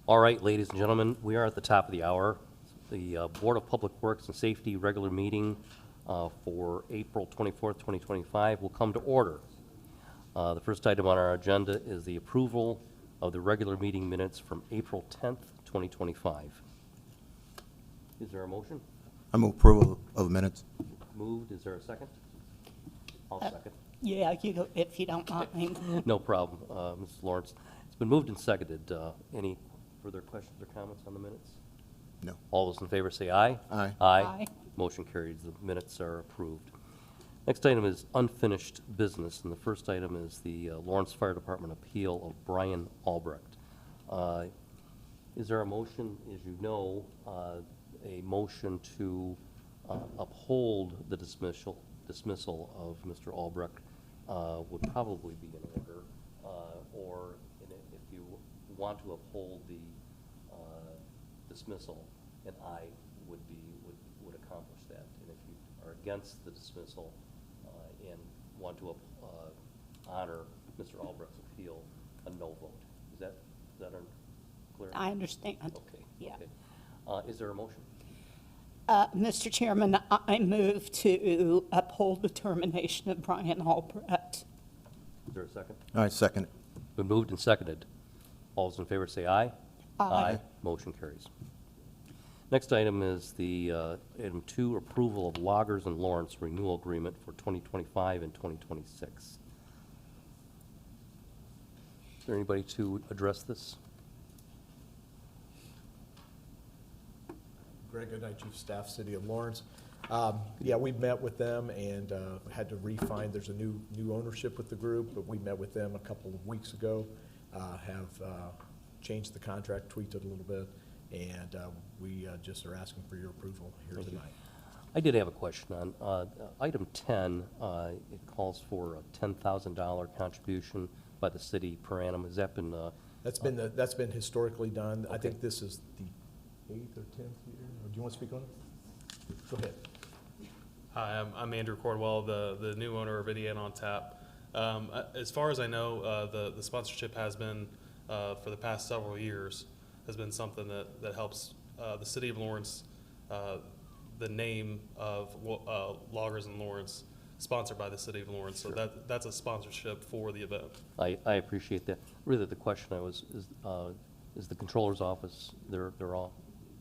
All right, ladies and gentlemen, we are at the top of the hour. The Board of Public Works and Safety regular meeting for April 24th, 2025 will come to order. The first item on our agenda is the approval of the regular meeting minutes from April 10th, 2025. Is there a motion? I move approval of minutes. Moved. Is there a second? I'll second. Yeah, if you don't mind. No problem, Mrs. Lawrence. It's been moved and seconded. Any further questions or comments on the minutes? No. All those in favor say aye. Aye. Aye. Motion carries. The minutes are approved. Next item is unfinished business, and the first item is the Lawrence Fire Department appeal of Brian Albrecht. Is there a motion? As you know, a motion to uphold the dismissal of Mr. Albrecht would probably be in order, or if you want to uphold the dismissal, an aye would accomplish that. And if you are against the dismissal and want to honor Mr. Albrecht's appeal, a no vote. Is that clear? I understand. Okay. Yeah. Okay. Is there a motion? Mr. Chairman, I move to uphold the termination of Brian Albrecht. Is there a second? All right, second. Been moved and seconded. All those in favor say aye. Aye. Motion carries. Next item is the item 2, approval of Loggers and Lawrence renewal agreement for 2025 and 2026. Is there anybody to address this? Greg Goodnight, Chief of Staff, City of Lawrence. Yeah, we met with them and had to refine. There's a new ownership with the group, but we met with them a couple of weeks ago, have changed the contract, tweaked it a little bit, and we just are asking for your approval here tonight. I did have a question on item 10. It calls for a $10,000 contribution by the city per annum. Has that been? That's been historically done. I Okay. think this is the 8th or 10th year. Or do you want to speak on it? Go ahead. Hi, I'm Andrew Cordwell, the new owner of Indiana on Tap. As far as I know, the sponsorship has been, for the past several years, has been something that helps the city of Lawrence, the name of Loggers in Lawrence, sponsored by the city of Lawrence. So that's a sponsorship for the event. I appreciate that. Really, the question is the controller's office, they're all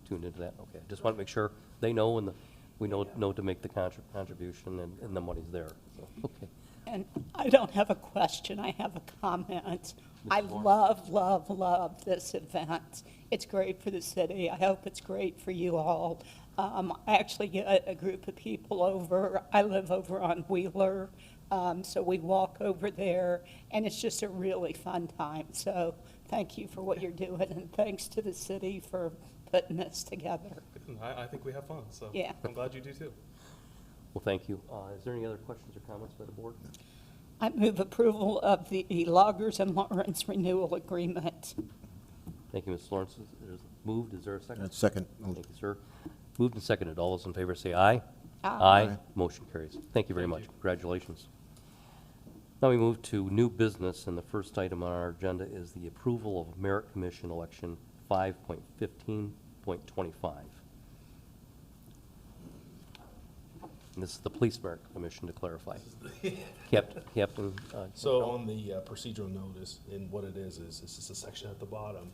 tuned into that? Okay, just want to make sure they know and we know to make the contribution and the money's there. So, okay. And I don't have a question, I have a comment. I love this event. It's great for the city. I hope it's great for you all. I actually get a group of people over. I live over on Wheeler, so we walk over there, and it's just a really fun time. So thank you for what you're doing, and thanks to the city for putting this together. I think we have fun, so Yeah. I'm glad you do too. Well, thank you. Is there any other questions or comments by the board? I move approval of the Loggers and Lawrence renewal agreement. Thank you, Ms. Lawrence. Is moved. Is there a second? Second. Thank you, sir. Moved and seconded. All those in favor say aye. Aye. Motion carries. Thank you very much. Congratulations. Now we move to new business, and the first item on our agenda is the approval of Merit Commission Election 5.15.25. And this is the Police Merit Commission, to clarify. Captain. So on the procedural notice, and what it is this is a section at the bottom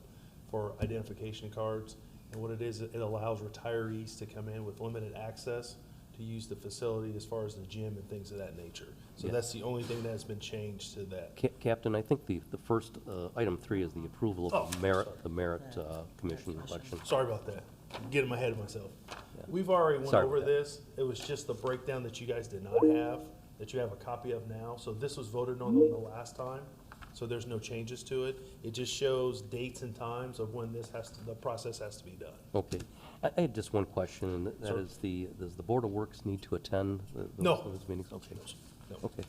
for identification cards. And what it is, it allows retirees to come in with limited access to use the facility as far as the gym and things of that nature. So Yeah. that's the only thing that's been changed to that. Captain, I think the first, item 3 is the approval of Oh, the Merit Commission election. Sorry about that. I'm getting ahead of myself. Yeah. We've already went Sorry over about that. this. It was just the breakdown that you guys did not have, that you have a copy of now. So this was voted on the last time, so there's no changes to it. It just shows dates and times of when the process has to be done. Okay. I had just one question, and that Sir. is does the Board of Works need to attend No. those meetings? Okay. No. Okay.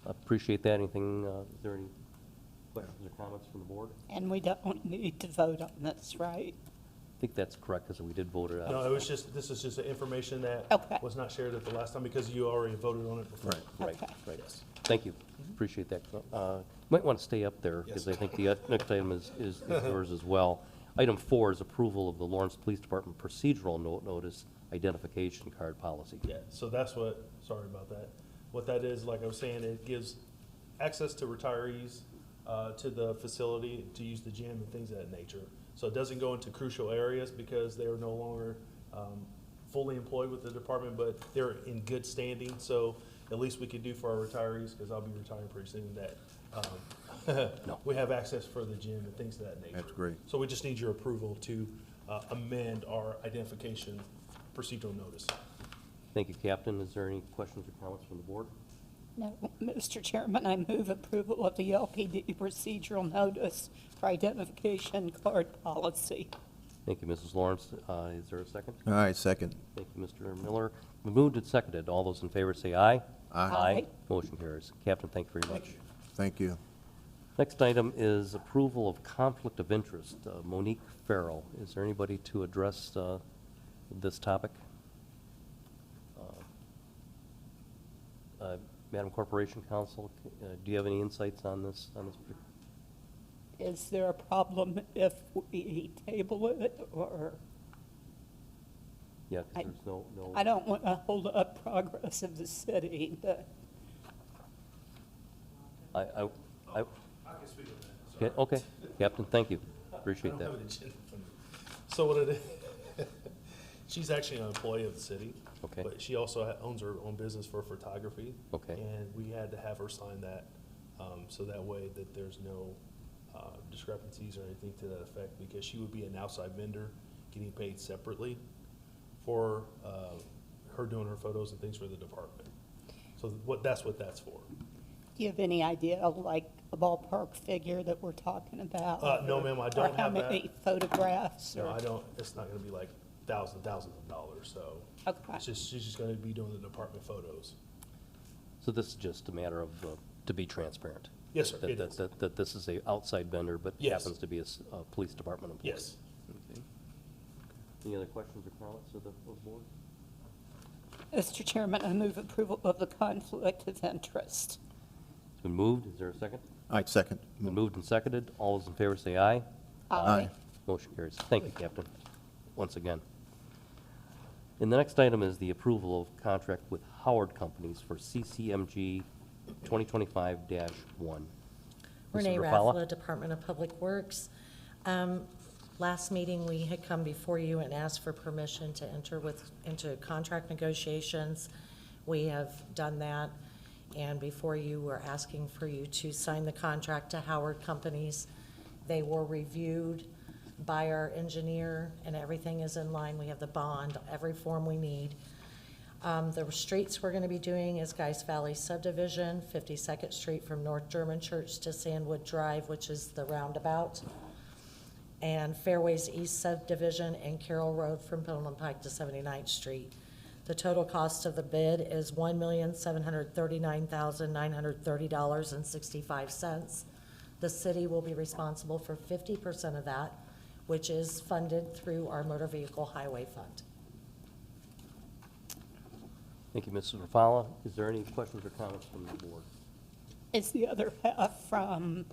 Appreciate that. Anything, is there any questions or comments from the board? And we don't need to vote on this, right? I think that's correct, because we did vote it out. No, it was just, this is just the information that Okay. was not shared at the last time because you already voted on it before. Right, Okay. right. Yes. Thank you. Appreciate that. Might want to stay up there, because I Yes. think the next item is yours as well. Item 4 is approval of the Lawrence Police Department procedural notice identification card policy. Yeah, so that's what, sorry about that. What that is, like I was saying, it gives access to retirees to the facility to use the gym and things of that nature. So it doesn't go into crucial areas because they are no longer fully employed with the department, but they're in good standing. So at least we could do for our retirees, because I'll be retiring pretty soon, that we have access for the gym and things of that nature. That's great. So we just need your approval to amend our identification procedural notice. Thank you, Captain. Is there any questions or comments from the board? No, Mr. Chairman, I move approval of the LPD procedural notice for identification card policy. Thank you, Mrs. Lawrence. Is there a second? All right, second. Thank you, Mr. Miller. Moved and seconded. All those in favor say aye. Aye. Motion carries. Captain, thank you very much. Thank you. Next item is approval of conflict of interest. Monique Farrell. Is there anybody to address this topic? Madam Corporation Counsel, do you have any insights on this? Is there a problem if we table it, or? Yeah, I- because there's no. I don't want to hold up progress of the city, but I I can speak on that. okay, okay, Captain, thank you. Appreciate I that. don't have an agenda from you. So what it is, she's actually an employee of the city. Okay. But she also owns her own business for photography. Okay. And we had to have her sign that, so that way that there's no discrepancies or anything to that effect, because she would be an outside vendor getting paid separately for her doing her photos and things for the department. So that's what that's for. do you have any idea, like a ballpark figure that we're talking about? No, ma'am, I don't Or how have that. many photographs? No, or- I don't, it's not gonna be like thousands of dollars, so. Okay. She's just gonna be doing the department photos. So this is just a matter of, to be transparent? Yes, sir, That- it that- is. That this is a outside vendor, but Yes. happens to be a police department employee? Yes. Okay. Any other questions or comments of the board? Mr. Chairman, I move approval of the conflict of interest. It's been moved. Is there a second? All right, second. It's been moved and seconded. All those in favor say aye. Aye. Motion carries. Thank you, Captain, once again. And the next item is the approval of contract with Howard Companies for CCMG 2025-1. Renee Mrs. Rafala? Raffala, Department of Public Works. Last meeting, we had come before you and asked for permission to enter into contract negotiations. We have done that, and before you, we're asking for you to sign the contract to Howard Companies. They were reviewed by our engineer, and everything is in line. We have the bond, every form we need. The streets we're gonna be doing is Guys Valley subdivision, 52nd Street from North German Church to Sandwood Drive, which is the roundabout, and Fairways East subdivision and Carroll Road from Pilgrim Pike to 79th Street. The total cost of the bid is $1,739,930.65. The city will be responsible for 50% of that, which is funded through our motor vehicle highway fund. Thank you, Mrs. Rafala. Is there any questions or comments from the board? Is the other half from,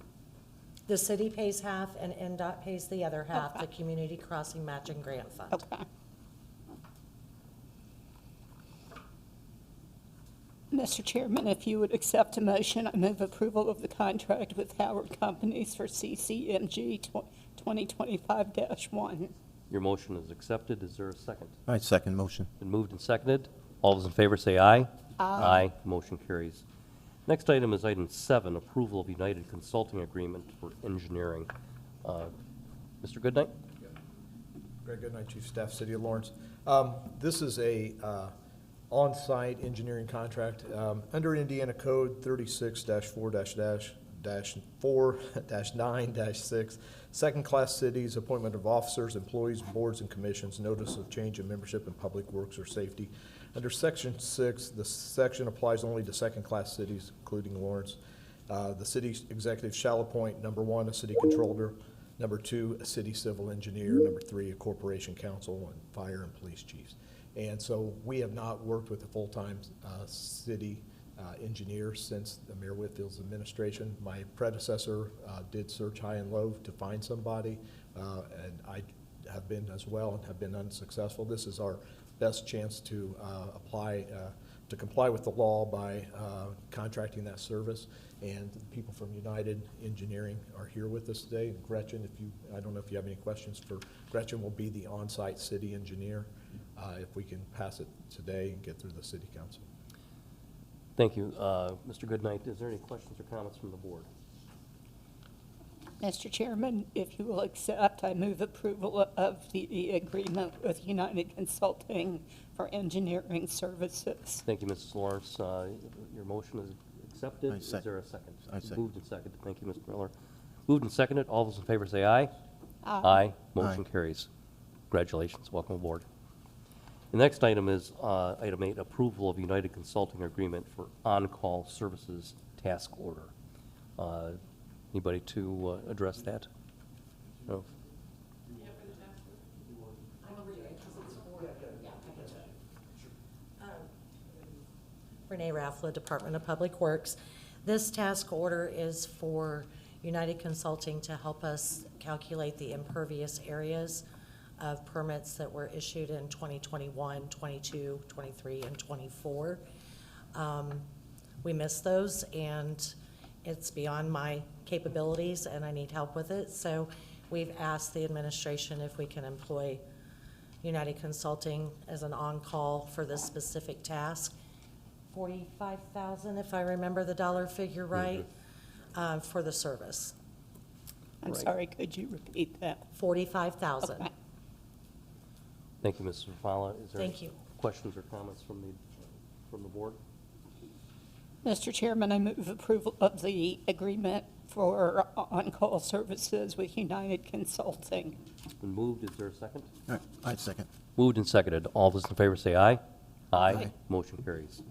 The city pays half and NDOT pays the other half, the Okay. Community Crossing Matching Grant Fund. okay. Mr. Chairman, if you would accept a motion, I move approval of the contract with Howard Companies for CCMG 2025-1. Your motion is accepted. Is there a second? All right, second motion. Been moved and seconded. All those in favor say aye. Aye. Motion carries. Next item is item 7, approval of United Consulting Agreement for engineering. Mr. Goodnight? Greg Goodnight, Chief of Staff, City of Lawrence. This is a on-site engineering contract. Under Indiana Code 36-4-4-9-6, second-class cities, appointment of officers, employees, boards, and commissions, notice of change in membership in public works or safety. Under Section 6, the section applies only to second-class cities, including Lawrence. The city executive shall appoint, number 1, a city controller, number 2, a city civil engineer, number 3, a corporation counsel, and fire and police chiefs. And so we have not worked with a full-time city engineer since the Mayor Whitfield's administration. My predecessor did search high and low to find somebody. and I have been as well and have been unsuccessful. This is our best chance to to comply with the law by contracting that service. And the people from United Engineering are here with us today. And Gretchen, I don't know if you have any questions for Gretchen, will be the on-site city engineer if we can pass it today and get through the city council. Thank you. Mr. Goodnight, is there any questions or comments from the board? Mr. Chairman, if you will accept, I move approval of the agreement with United Consulting for engineering services. Thank you, Mrs. Lawrence. Your motion is accepted. I Is second. there a second? I second. Moved and seconded. Thank you, Mr. Miller. Moved and seconded. All those in favor say aye. Aye. Motion Aye. carries. Congratulations. Welcome aboard. The next item is item 8, approval of United Consulting agreement for on-call services task order. Anybody to address that? No? Renee Raffla, Department of Public Works. This task order is for United Consulting to help us calculate the impervious areas of permits that were issued in 2021, 22, 23, and 24. We missed those, and it's beyond my capabilities, and I need help with it. So we've asked the administration if we can employ United Consulting as an on-call for this specific task. $45,000, if I remember the dollar figure right, for the service. I'm Right. sorry, could you repeat that? $45,000. Okay. Thank you, Mrs. Rafala. Is there Thank any you. questions or comments from the board? Mr. Chairman, I move approval of the agreement for on-call services with United Consulting. Been moved. Is there a second? All right, I second. Moved and seconded. All those in favor say aye. Aye. Motion carries.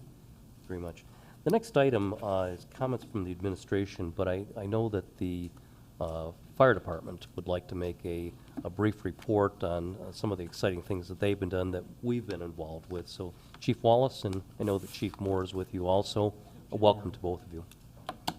Very much. The next item is comments from the administration, but I know that the fire department would like to make a brief report on some of the exciting things that they've been done that we've been involved with. So Chief Wallace, and I know that Chief Moore is with you also. Welcome to both of you.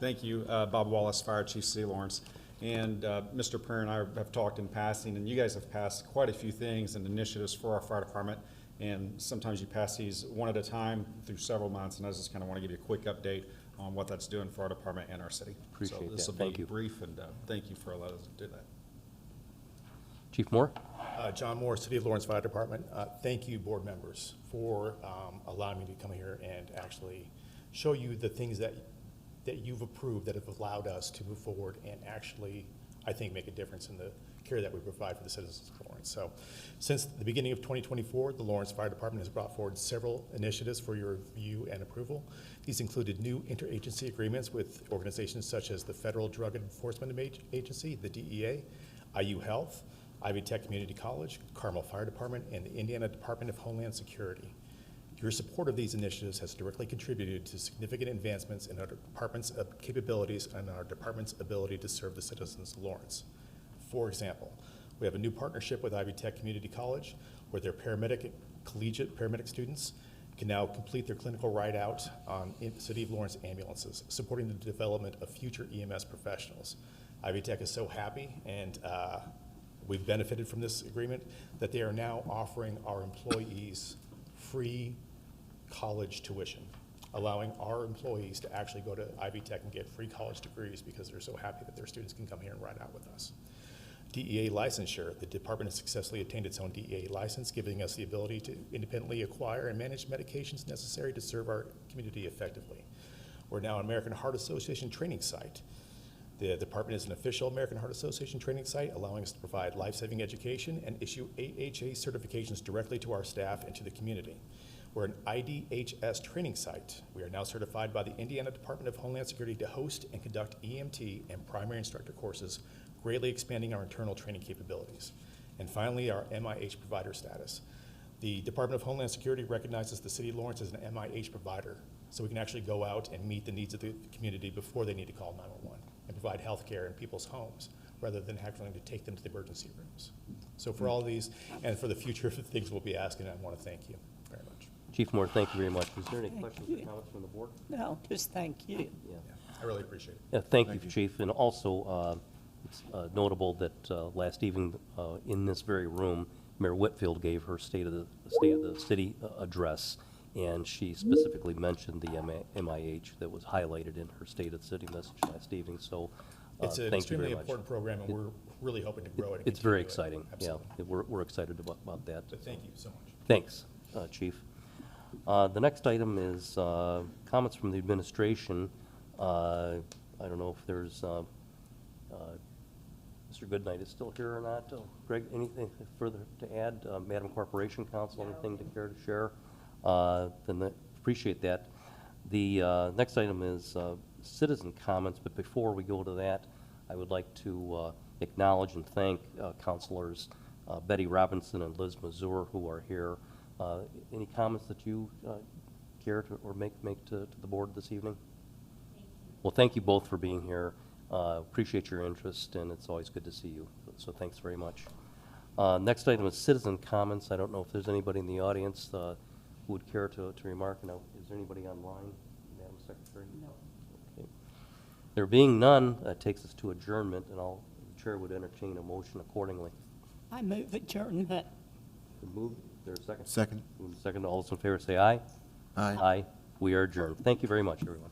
Thank you, Bob Wallace, Fire Chief, City of Lawrence. And Mr. Perrin and I have talked in passing, and you guys have passed quite a few things and initiatives for our fire department. And sometimes you pass these one at a time through several months, and I just kind of want to give you a quick update on what that's doing for our department and our city. Appreciate So this that. will Thank be you. brief, and thank you for allowing us to do that. Chief Moore? John Moore, City of Lawrence Fire Department. Thank you, board members, for allowing me to come here and actually show you the things that you've approved that have allowed us to move forward and actually, I think, make a difference in the care that we provide for the citizens of Lawrence. So since the beginning of 2024, the Lawrence Fire Department has brought forward several initiatives for your review and approval. These included new interagency agreements with organizations such as the Federal Drug Enforcement Agency, the DEA, IU Health, Ivy Tech Community College, Carmel Fire Department, and the Indiana Department of Homeland Security. Your support of these initiatives has directly contributed to significant advancements in our department's capabilities and our department's ability to serve the citizens of Lawrence. For example, we have a new partnership with Ivy Tech Community College where their collegiate paramedic students can now complete their clinical ride-out on City of Lawrence ambulances, supporting the development of future EMS professionals. Ivy Tech is so happy, and we've benefited from this agreement, that they are now offering our employees free college tuition, allowing our employees to actually go to Ivy Tech and get free college degrees because they're so happy that their students can come here and ride out with us. DEA licensure. The department has successfully obtained its own DEA license, giving us the ability to independently acquire and manage medications necessary to serve our community effectively. We're now an American Heart Association training site. The department is an official American Heart Association training site, allowing us to provide life-saving education and issue AHA certifications directly to our staff and to the community. We're an IDHS training site. We are now certified by the Indiana Department of Homeland Security to host and conduct EMT and primary instructor courses, greatly expanding our internal training capabilities. And finally, our MIH provider status. The Department of Homeland Security recognizes the City of Lawrence as an MIH provider, so we can actually go out and meet the needs of the community before they need to call 911 and provide health care in people's homes, rather than having to take them to the emergency rooms. So for all these, and for the future things we'll be asking, I want to thank you very much. Chief Moore, thank you very much. Is there any Thank questions you. or comments from the board? No, just thank you. Yeah. I really appreciate it. Yeah, thank you, Chief. And also, It's notable that last evening, in this very room, Mayor Whitfield gave her State of the City address, and she specifically mentioned the MIH that was highlighted in her State of the City message last evening, so It's an thank you very extremely much. important program, and we're really hoping to grow it. and It's very continue it. exciting, yeah. Absolutely. We're excited about that. So thank you so much. Thanks, Chief. The next item is comments from the administration. I don't know if there's, Mr. Goodnight is still here or not. Greg, anything further to add? Madam Corporation Counsel, anything to care to share? Appreciate that. The next item is citizen comments, but before we go to that, I would like to acknowledge and thank Councilors Betty Robinson and Liz Mazur, who are here. Any comments that you care to or make to the board this evening? Well, thank you both for being here. Appreciate your interest, and it's always good to see you. So thanks very much. Next item is citizen comments. I don't know if there's anybody in the audience who would care to remark. Now, is there anybody online, Madam Secretary? No. Okay. There being none, that takes us to adjournment, and the chair would entertain a motion accordingly. I move adjournment. Been moved. Is there a second? Second. Moved and second. All those in favor say aye. Aye. Aye. We are adjourned. Thank you very much, everyone.